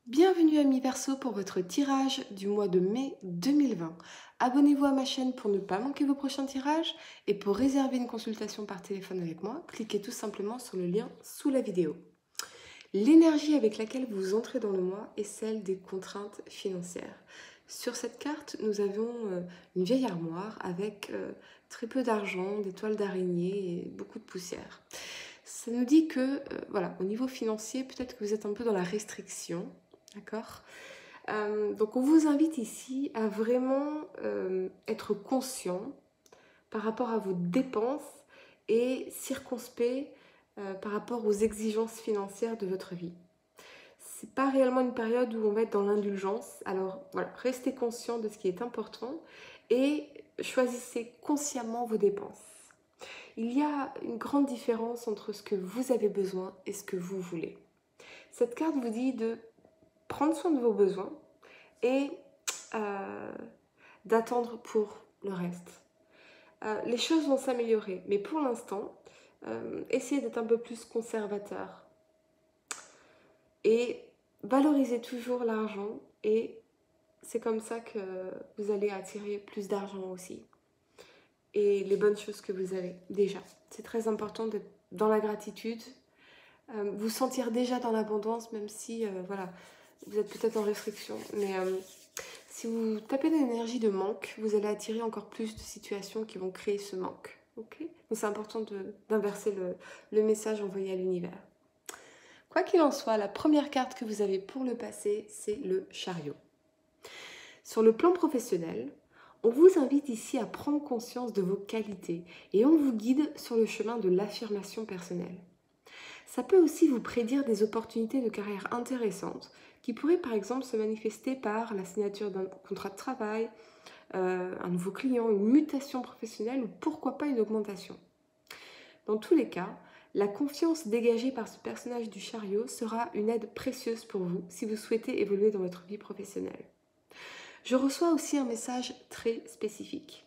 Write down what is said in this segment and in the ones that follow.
Bienvenue amis Verseau pour votre tirage du mois de mai 2020. Abonnez-vous à ma chaîne pour ne pas manquer vos prochains tirages et pour réserver une consultation par téléphone avec moi, cliquez tout simplement sur le lien sous la vidéo. L'énergie avec laquelle vous entrez dans le mois est celle des contraintes financières. Sur cette carte, nous avons une vieille armoire avec très peu d'argent, des toiles d'araignée et beaucoup de poussière. Ça nous dit que, voilà, au niveau financier, peut-être que vous êtes un peu dans la restriction, d'accord ? Donc on vous invite ici à vraiment être conscient par rapport à vos dépenses et circonspect par rapport aux exigences financières de votre vie. C'est pas réellement une période où on va être dans l'indulgence. Alors voilà, restez conscient de ce qui est important et choisissez consciemment vos dépenses. Il y a une grande différence entre ce que vous avez besoin et ce que vous voulez. Cette carte vous dit de prendre soin de vos besoins et d'attendre pour le reste. Les choses vont s'améliorer, mais pour l'instant, essayez d'être un peu plus conservateur et valorisez toujours l'argent et c'est comme ça que vous allez attirer plus d'argent aussi et les bonnes choses que vous avez déjà. C'est très important d'être dans la gratitude, vous sentir déjà dans l'abondance même si voilà, vous êtes peut-être en restriction, mais si vous tapez dans l'énergie de manque, vous allez attirer encore plus de situations qui vont créer ce manque. Okay, donc c'est important d'inverser le message envoyé à l'univers. Quoi qu'il en soit, la première carte que vous avez pour le passé, c'est le chariot. Sur le plan professionnel, on vous invite ici à prendre conscience de vos qualités et on vous guide sur le chemin de l'affirmation personnelle. Ça peut aussi vous prédire des opportunités de carrière intéressantes qui pourraient par exemple se manifester par la signature d'un contrat de travail, un nouveau client, une mutation professionnelle ou pourquoi pas une augmentation. Dans tous les cas, la confiance dégagée par ce personnage du chariot sera une aide précieuse pour vous si vous souhaitez évoluer dans votre vie professionnelle. Je reçois aussi un message très spécifique.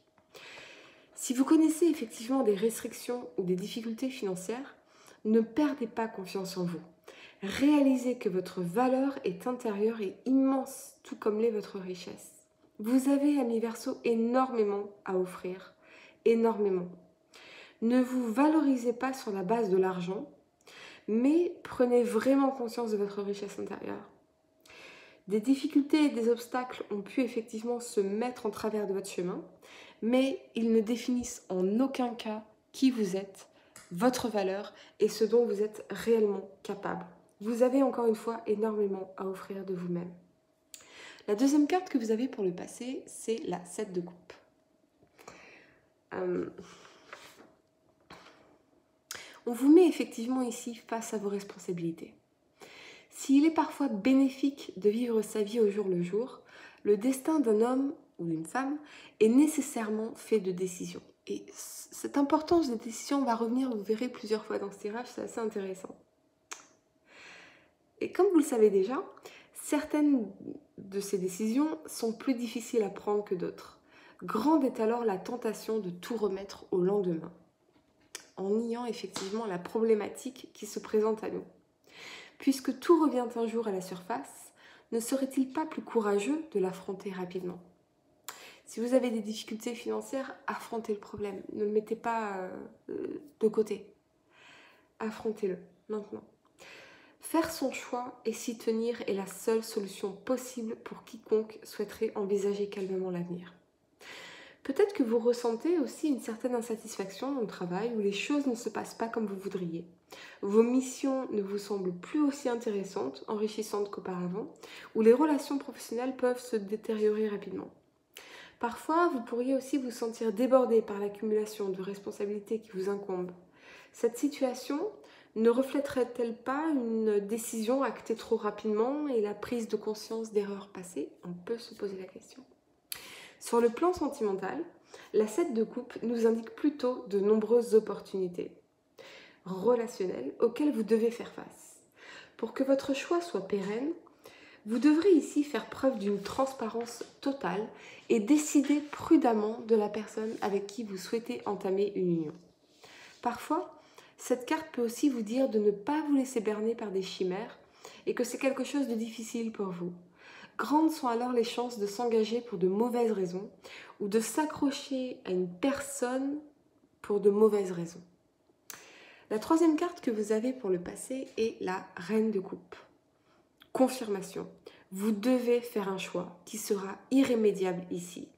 Si vous connaissez effectivement des restrictions ou des difficultés financières, ne perdez pas confiance en vous. Réalisez que votre valeur est intérieure et immense, tout comme l'est votre richesse. Vous avez, amis Verseau, énormément à offrir. Énormément. Ne vous valorisez pas sur la base de l'argent, mais prenez vraiment conscience de votre richesse intérieure. Des difficultés et des obstacles ont pu effectivement se mettre en travers de votre chemin, mais ils ne définissent en aucun cas qui vous êtes, votre valeur et ce dont vous êtes réellement capable. Vous avez encore une fois énormément à offrir de vous-même. La deuxième carte que vous avez pour le passé, c'est la 7 de coupe. On vous met effectivement ici face à vos responsabilités. S'il est parfois bénéfique de vivre sa vie au jour le jour, le destin d'un homme ou d'une femme est nécessairement fait de décisions. Et cette importance de décision va revenir, vous verrez, plusieurs fois dans ce tirage, c'est assez intéressant. Et comme vous le savez déjà, certaines de ces décisions sont plus difficiles à prendre que d'autres. Grande est alors la tentation de tout remettre au lendemain, en niant effectivement la problématique qui se présente à nous. Puisque tout revient un jour à la surface, ne serait-il pas plus courageux de l'affronter rapidement ? Si vous avez des difficultés financières, affrontez le problème. Ne le mettez pas de côté. Affrontez-le maintenant. Faire son choix et s'y tenir est la seule solution possible pour quiconque souhaiterait envisager calmement l'avenir. Peut-être que vous ressentez aussi une certaine insatisfaction au travail où les choses ne se passent pas comme vous voudriez. Vos missions ne vous semblent plus aussi intéressantes, enrichissantes qu'auparavant, où les relations professionnelles peuvent se détériorer rapidement. Parfois, vous pourriez aussi vous sentir débordé par l'accumulation de responsabilités qui vous incombent. Cette situation ne reflèterait-elle pas une décision actée trop rapidement et la prise de conscience d'erreurs passées ? On peut se poser la question. Sur le plan sentimental, la 7 de coupe nous indique plutôt de nombreuses opportunités relationnelles auxquelles vous devez faire face. Pour que votre choix soit pérenne, vous devrez ici faire preuve d'une transparence totale et décider prudemment de la personne avec qui vous souhaitez entamer une union. Parfois, cette carte peut aussi vous dire de ne pas vous laisser berner par des chimères et que c'est quelque chose de difficile pour vous. Grandes sont alors les chances de s'engager pour de mauvaises raisons ou de s'accrocher à une personne pour de mauvaises raisons. La troisième carte que vous avez pour le passé est la Reine de coupe. Confirmation. Vous devez faire un choix qui sera irrémédiable ici.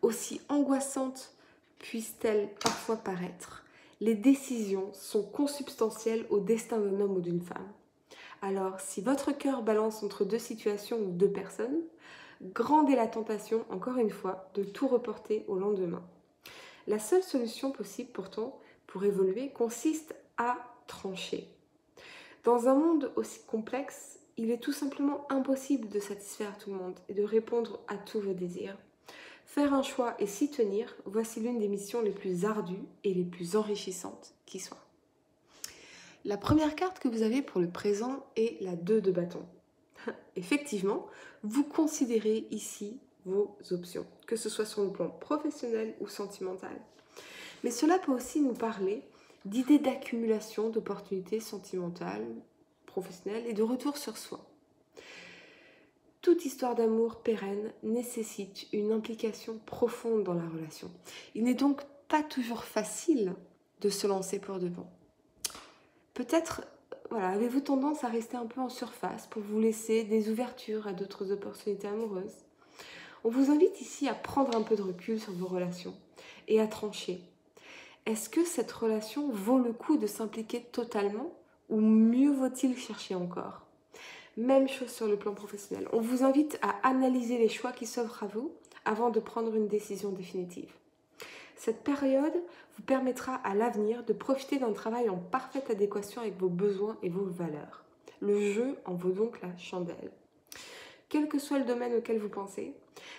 Aussi angoissantes puissent-elles parfois paraître, les décisions sont consubstantielles au destin d'un homme ou d'une femme. Alors, si votre cœur balance entre deux situations ou deux personnes, grande est la tentation, encore une fois, de tout reporter au lendemain. La seule solution possible pourtant pour évoluer consiste à trancher. Dans un monde aussi complexe, il est tout simplement impossible de satisfaire tout le monde et de répondre à tous vos désirs. Faire un choix et s'y tenir, voici l'une des missions les plus ardues et les plus enrichissantes qui soient. La première carte que vous avez pour le présent est la 2 de bâton. Effectivement, vous considérez ici vos options, que ce soit sur le plan professionnel ou sentimental. Mais cela peut aussi nous parler d'idées d'accumulation d'opportunités sentimentales, professionnelles et de retour sur soi. Toute histoire d'amour pérenne nécessite une implication profonde dans la relation. Il n'est donc pas toujours facile de se lancer pour de bon. Peut-être avez-vous tendance à rester un peu en surface pour vous laisser des ouvertures à d'autres opportunités amoureuses. On vous invite ici à prendre un peu de recul sur vos relations et à trancher. Est-ce que cette relation vaut le coup de s'impliquer totalement ou mieux vaut-il chercher encore ? Même chose sur le plan professionnel. On vous invite à analyser les choix qui s'offrent à vous avant de prendre une décision définitive. Cette période vous permettra à l'avenir de profiter d'un travail en parfaite adéquation avec vos besoins et vos valeurs. Le jeu en vaut donc la chandelle. Quel que soit le domaine auquel vous pensez,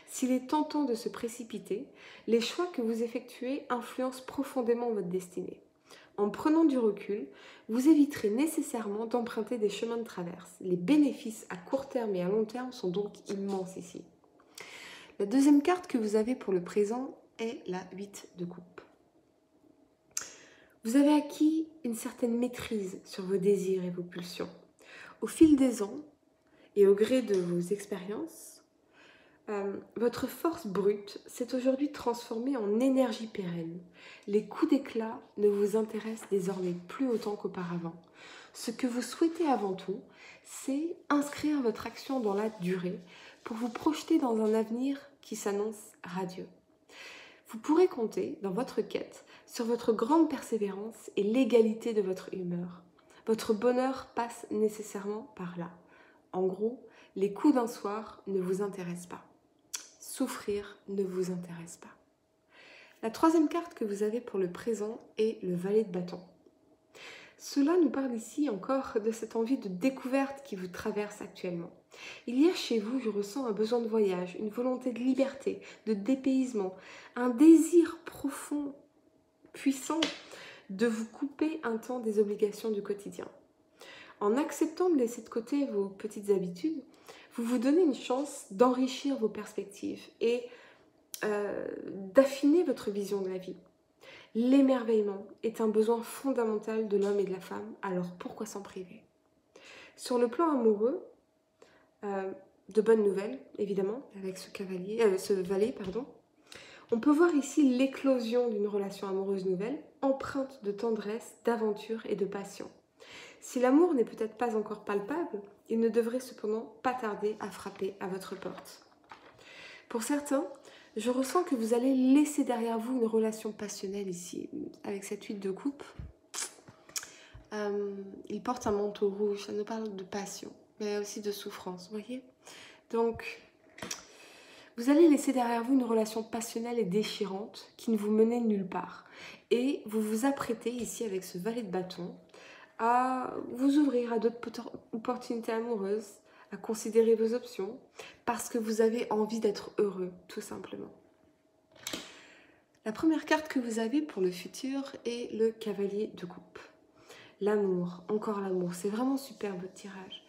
s'il est tentant de se précipiter, les choix que vous effectuez influencent profondément votre destinée. En prenant du recul, vous éviterez nécessairement d'emprunter des chemins de traverse. Les bénéfices à court terme et à long terme sont donc immenses ici. La deuxième carte que vous avez pour le présent est la 8 de coupe. Vous avez acquis une certaine maîtrise sur vos désirs et vos pulsions. Au fil des ans et au gré de vos expériences, votre force brute s'est aujourd'hui transformée en énergie pérenne. Les coups d'éclat ne vous intéressent désormais plus autant qu'auparavant. Ce que vous souhaitez avant tout, c'est inscrire votre action dans la durée pour vous projeter dans un avenir qui s'annonce radieux. Vous pourrez compter, dans votre quête, sur votre grande persévérance et l'égalité de votre humeur. Votre bonheur passe nécessairement par là. En gros, les coups d'un soir ne vous intéressent pas. Souffrir ne vous intéresse pas. La troisième carte que vous avez pour le présent est le valet de bâton. Cela nous parle ici encore de cette envie de découverte qui vous traverse actuellement. Il y a chez vous, je ressens un besoin de voyage, une volonté de liberté, de dépaysement, un désir profond, puissant de vous couper un temps des obligations du quotidien. En acceptant de laisser de côté vos petites habitudes, vous vous donnez une chance d'enrichir vos perspectives et d'affiner votre vision de la vie. L'émerveillement est un besoin fondamental de l'homme et de la femme, alors pourquoi s'en priver ? Sur le plan amoureux, de bonnes nouvelles, évidemment, avec ce valet, on peut voir ici l'éclosion d'une relation amoureuse nouvelle, empreinte de tendresse, d'aventure et de passion. Si l'amour n'est peut-être pas encore palpable, il ne devrait cependant pas tarder à frapper à votre porte. Pour certains, je ressens que vous allez laisser derrière vous une relation passionnelle ici, avec cette 8 de coupe. Il porte un manteau rouge, ça nous parle de passion, mais aussi de souffrance, vous voyez ? Donc, vous allez laisser derrière vous une relation passionnelle et déchirante qui ne vous menait nulle part. Et vous vous apprêtez ici avec ce valet de bâton à vous ouvrir à d'autres opportunités amoureuses, à considérer vos options, parce que vous avez envie d'être heureux, tout simplement. La première carte que vous avez pour le futur est le cavalier de coupe. L'amour, encore l'amour, c'est vraiment superbe votre tirage.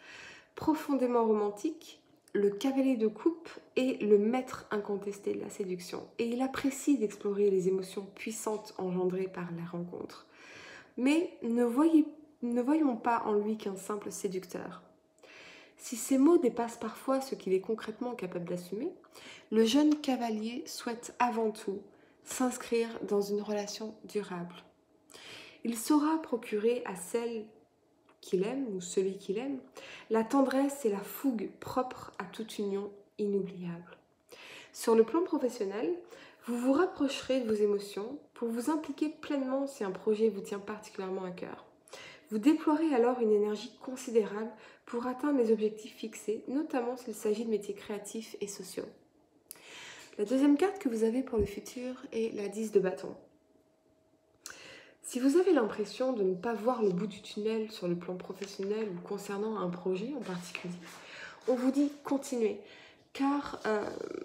Profondément romantique, le cavalier de coupe est le maître incontesté de la séduction et il apprécie d'explorer les émotions puissantes engendrées par la rencontre. Mais ne voyons pas en lui qu'un simple séducteur. Si ces mots dépassent parfois ce qu'il est concrètement capable d'assumer, le jeune cavalier souhaite avant tout s'inscrire dans une relation durable. Il saura procurer à celle qu'il aime ou celui qu'il aime la tendresse et la fougue propres à toute union inoubliable. Sur le plan professionnel, vous vous rapprocherez de vos émotions pour vous impliquer pleinement si un projet vous tient particulièrement à cœur. Vous déploierez alors une énergie considérable pour atteindre les objectifs fixés, notamment s'il s'agit de métiers créatifs et sociaux. La deuxième carte que vous avez pour le futur est la 10 de bâton. Si vous avez l'impression de ne pas voir le bout du tunnel sur le plan professionnel ou concernant un projet en particulier, on vous dit continuez, car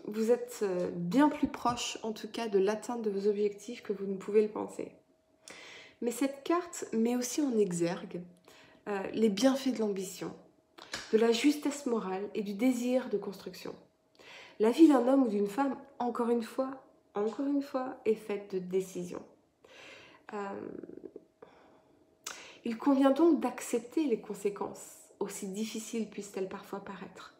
vous êtes bien plus proche en tout cas de l'atteinte de vos objectifs que vous ne pouvez le penser. Mais cette carte met aussi en exergue les bienfaits de l'ambition, de la justesse morale et du désir de construction. La vie d'un homme ou d'une femme, encore une fois, est faite de décisions. Il convient donc d'accepter les conséquences, aussi difficiles puissent-elles parfois paraître.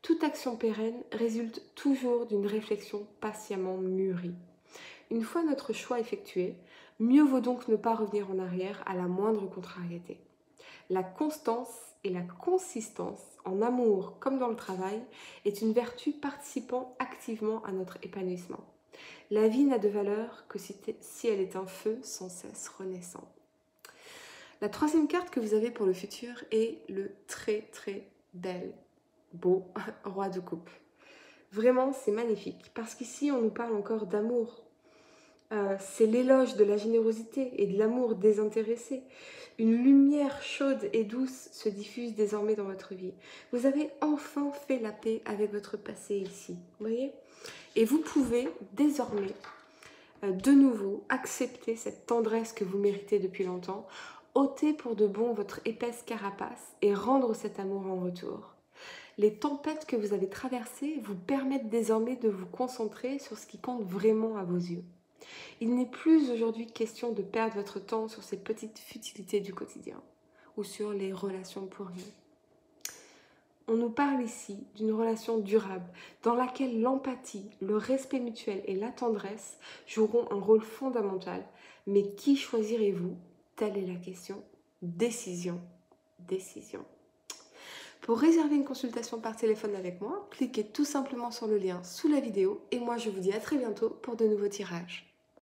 Toute action pérenne résulte toujours d'une réflexion patiemment mûrie. Une fois notre choix effectué, mieux vaut donc ne pas revenir en arrière à la moindre contrariété. La constance et la consistance, en amour comme dans le travail, est une vertu participant activement à notre épanouissement. La vie n'a de valeur que si elle est un feu sans cesse renaissant. La troisième carte que vous avez pour le futur est le très beau roi de coupe. Vraiment, c'est magnifique parce qu'ici, on nous parle encore d'amour. C'est l'éloge de la générosité et de l'amour désintéressé. Une lumière chaude et douce se diffuse désormais dans votre vie. Vous avez enfin fait la paix avec votre passé ici, vous voyez ? Et vous pouvez désormais de nouveau accepter cette tendresse que vous méritez depuis longtemps, ôter pour de bon votre épaisse carapace et rendre cet amour en retour. Les tempêtes que vous avez traversées vous permettent désormais de vous concentrer sur ce qui compte vraiment à vos yeux. Il n'est plus aujourd'hui question de perdre votre temps sur ces petites futilités du quotidien ou sur les relations pour rien. On nous parle ici d'une relation durable dans laquelle l'empathie, le respect mutuel et la tendresse joueront un rôle fondamental. Mais qui choisirez-vous? Telle est la question. Décision. Pour réserver une consultation par téléphone avec moi, cliquez tout simplement sur le lien sous la vidéo et moi je vous dis à très bientôt pour de nouveaux tirages.